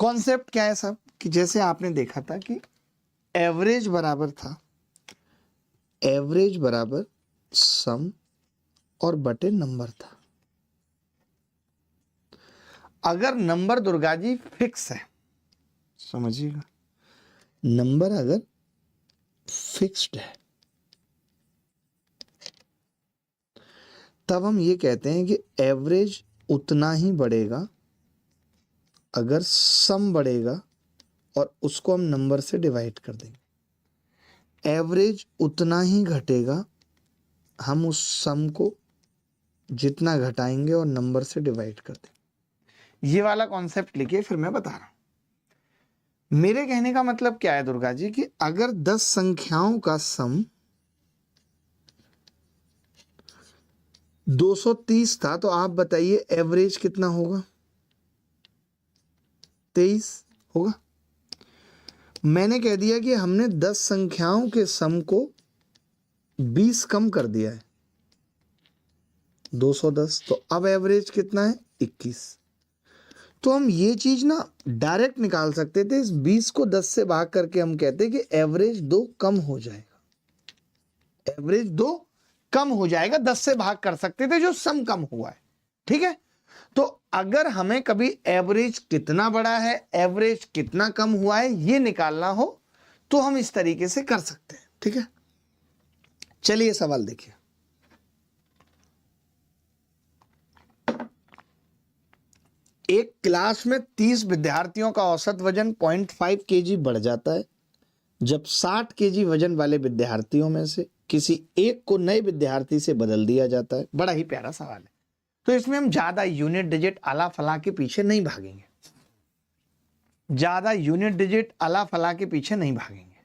Concept क्या है साहब कि जैसे आपने देखा था कि एवरेज बराबर था, एवरेज बराबर सम और बटे नंबर था। अगर नंबर दुर्गा जी फिक्स है, समझिएगा, नंबर अगर फिक्स्ड है तब हम ये कहते हैं कि एवरेज उतना ही बढ़ेगा अगर सम बढ़ेगा और उसको हम नंबर से डिवाइड कर देंगे। एवरेज उतना ही घटेगा हम उस सम को जितना घटाएंगे और नंबर से डिवाइड कर देंगे। ये वाला कॉन्सेप्ट लिखिए, फिर मैं बता रहा हूं। मेरे कहने का मतलब क्या है दुर्गा जी कि अगर 10 संख्याओं का सम 230 था तो आप बताइए एवरेज कितना होगा? 23 होगा। मैंने कह दिया कि हमने 10 संख्याओं के सम को 20 कम कर दिया है, 210, तो अब एवरेज कितना है? 21। तो हम ये चीज ना डायरेक्ट निकाल सकते थे, इस 20 को 10 से भाग करके हम कहते कि एवरेज 2 कम हो जाएगा, एवरेज 2 कम हो जाएगा, 10 से भाग कर सकते थे जो सम कम हुआ है। ठीक है, तो अगर हमें कभी एवरेज कितना बड़ा है, एवरेज कितना कम हुआ है, ये निकालना हो तो हम इस तरीके से कर सकते हैं। ठीक है, चलिए सवाल देखिए। एक क्लास में 30 विद्यार्थियों का औसत वजन 0.5 केजी बढ़ जाता है जब 60 केजी वजन वाले विद्यार्थियों में से किसी एक को नए विद्यार्थी से बदल दिया जाता है। बड़ा ही प्यारा सवाल है, तो इसमें हम ज्यादा यूनिट डिजिट अला फला के पीछे नहीं भागेंगे, ज्यादा यूनिट डिजिट अला फला के पीछे नहीं भागेंगे।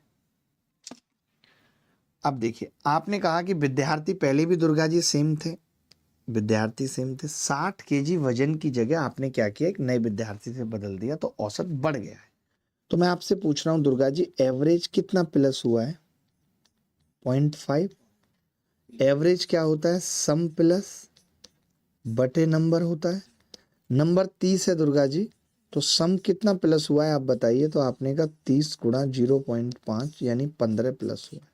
अब देखिए, आपने कहा कि विद्यार्थी पहले भी दुर्गा जी सेम थे, विद्यार्थी सेम थे, 60 केजी वजन की जगह आपने क्या किया, एक नए विद्यार्थी से बदल दिया तो औसत बढ़ गया है। तो मैं आपसे पूछ रहा हूं दुर्गा जी, एवरेज कितना प्लस हुआ है? 0.5। एवरेज क्या होता है? सम प्लस बटे नंबर होता है। नंबर 30 है दुर्गा जी, तो सम कितना प्लस हुआ है आप बताइए? तो आपने कहा 30 गुणा 0.5 यानी 15 प्लस हुआ है,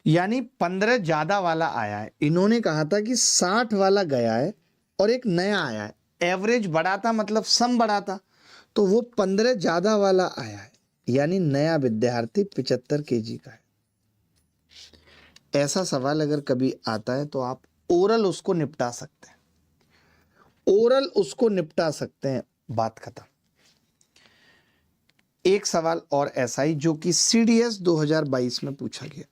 यानी 15 ज्यादा वाला आया है। इन्होंने कहा था कि 60 वाला गया है और एक नया आया है, एवरेज बढ़ा था मतलब सम बढ़ा था, तो वो 15 ज्यादा वाला आया है, यानी नया विद्यार्थी 75 केजी का है। ऐसा सवाल अगर कभी आता है तो आप ओरल उसको निपटा सकते हैं, ओरल उसको निपटा सकते हैं, बात खत्म। एक सवाल और ऐसा ही जो कि सीडीएस 2022 में पूछा गया,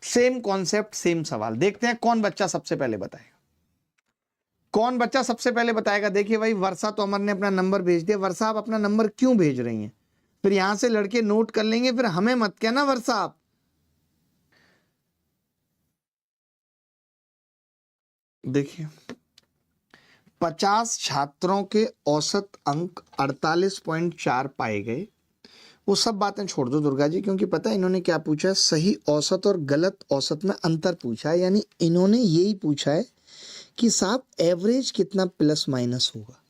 सेम कॉन्सेप्ट सेम सवाल। देखते हैं कौन बच्चा सबसे पहले बताएगा, कौन बच्चा सबसे पहले बताएगा। देखिए भाई, वर्षा तो अमर ने अपना नंबर भेज दिया। वर्षा, आप अपना नंबर क्यों भेज रही हैं? फिर यहां से लड़के नोट कर लेंगे, फिर हमें मत कहना वर्षा आप। देखिए, 50 छात्रों के औसत अंक 48.4 पाए गए। वो सब बातें छोड़ दो दुर्गा जी, क्योंकि पता है इन्होंने क्या पूछा है? सही औसत और गलत औसत में अंतर पूछा है, यानी इन्होंने यही पूछा है कि साहब एवरेज कितना प्लस माइनस होगा।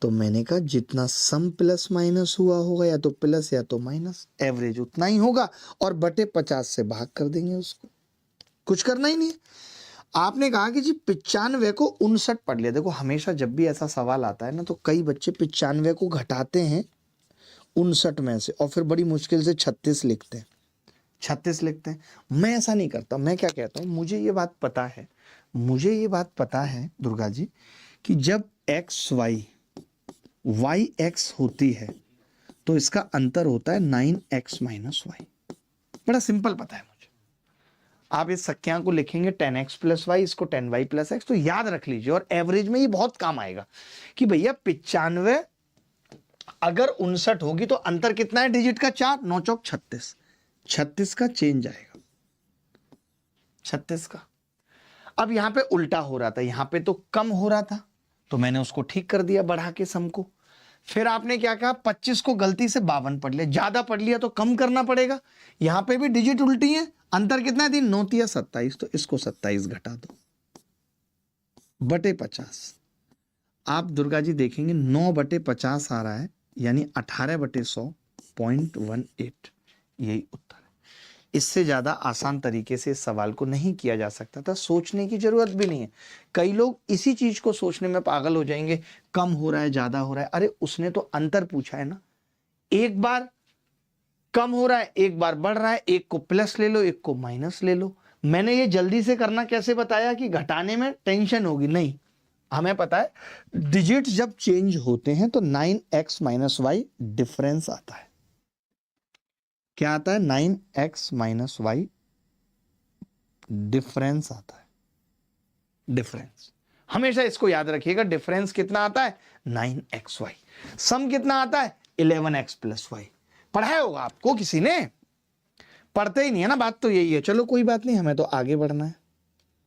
तो मैंने कहा जितना सम प्लस माइनस हुआ होगा, या तो प्लस या तो माइनस, एवरेज उतना ही होगा और बटे 50 से भाग कर देंगे उसको, कुछ करना ही नहीं है। आपने कहा कि जी 95 को 59 पढ़ लिया। देखो, हमेशा जब भी ऐसा सवाल आता है ना तो कई बच्चे 95 को घटाते हैं 59 में से और फिर बड़ी मुश्किल से 36 लिखते हैं, 36 लिखते हैं। मैं ऐसा नहीं करता, मैं क्या कहता हूँ, मुझे ये बात पता है, मुझे ये बात पता है दुर्गा जी कि जब एक्स वाई वाई एक्स होती है तो इसका अंतर होता है 9x माइनस वाई। बड़ा सिंपल पता है मुझे। आप इस संख्या को लिखेंगे 10x प्लस वाई, इसको 10y प्लस एक्स, तो याद रख लीजिए। और एवरेज में ये बहुत काम आएगा कि भैया 95 अगर 59 होगी तो अंतर कितना है डिजिट का? 4, 9 चौक 36, 36 का चेंज आएगा, 36 का। अब यहां पे उल्टा हो रहा था, यहां पे तो कम हो रहा था तो मैंने उसको ठीक कर दिया बढ़ा के सम को। फिर आपने क्या कहा? 25 को गलती से 52 पढ़ लिया, ज्यादा पढ़ लिया तो कम करना पड़ेगा। यहां पे भी डिजिट उल्टी है, अंतर कितना है? 3, 9 तिया 27, तो इसको 27 घटा दो बटे 50। आप दुर्गा जी देखेंगे 9/50 आ रहा है, यानी 18/100.18, यही उत्तर है। इससे ज्यादा आसान तरीके से इस सवाल को नहीं किया जा सकता था, सोचने की जरूरत भी नहीं है। कई लोग इसी चीज को सोचने में पागल हो जाएंगे, कम हो रहा है ज्यादा हो रहा है। अरे उसने तो अंतर पूछा है ना, एक बार कम हो रहा है, एक बार बढ़ रहा है, एक को प्लस ले लो, एक को माइनस ले लो। मैंने ये जल्दी से करना कैसे बताया कि घटाने में टेंशन होगी? नहीं, हमें पता है डिजिट्स जब चेंज होते हैं तो 9x माइनस वाई डिफरेंस आता है। क्या आता है? 9x माइनस वाई डिफरेंस आता है। डिफरेंस हमेशा इसको याद रखिएगा। डिफरेंस कितना आता है? 9xy। सम कितना आता है? 11x plus Y. पढ़ाया होगा आपको किसी ने? पढ़ते ही नहीं है ना, बात तो यही है। चलो कोई बात नहीं, हमें तो आगे बढ़ना है।